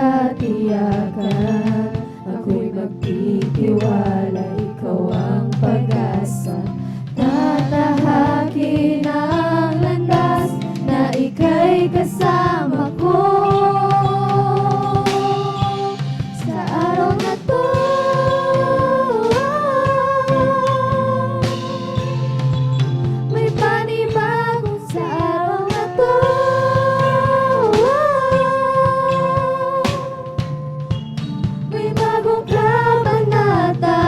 katiyakan. Ako'y magtitiwala, ikaw ang pag-asa. Tatahakin ang landas na ika'y kasama ko. Sa araw na to, may panibagong sa araw na to. May bagong kabanata,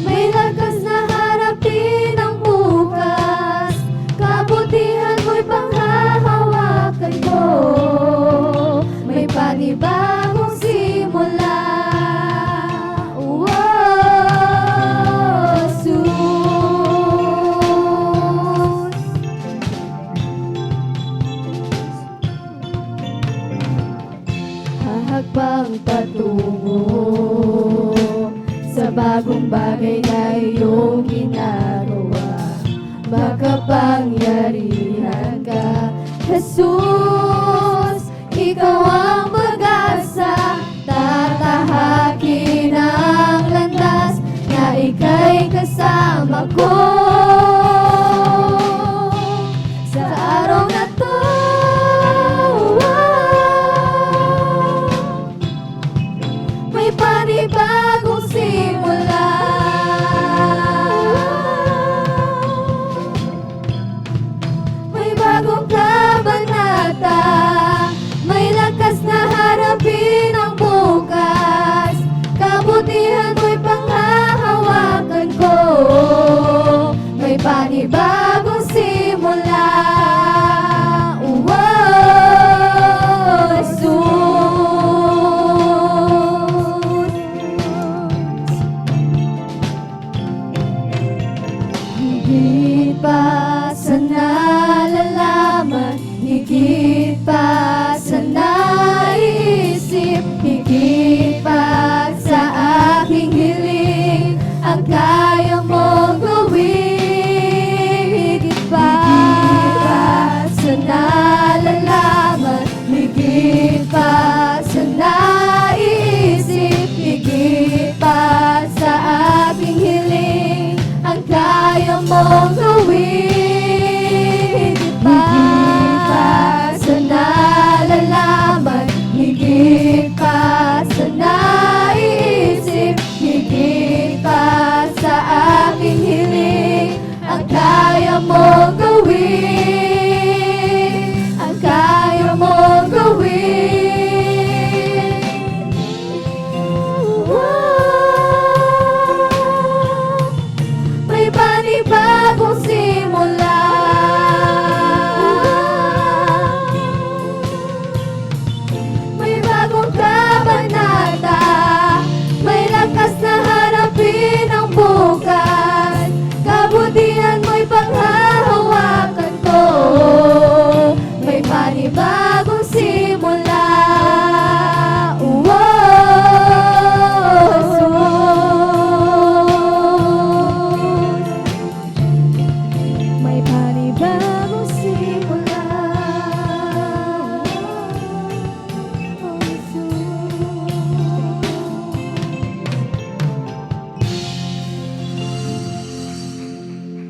may lakas na harapin ang bukas. Kabutihan mo'y panghahawakan ko, may panibagong simula. Hahakbang patungo sa bagong bagay na iyong ginagawa. Makapangyarihan ka, Jesus, ikaw ang pag-asa. Tatahakin ang landas na ika'y kasama ko. Sa araw na to, may panibagong simula. May bagong kabanata, may lakas na harapin ang bukas. Kabutihan mo'y panghahawakan ko, may panibagong simula. Higit pa sa nalalaman, higit pa sa naiisip, higit pa sa aking hiling, ang kaya mong gawin. Higit pa sa nalalaman, higit pa sa naiisip, higit pa sa aking hiling, ang kaya mong gawin.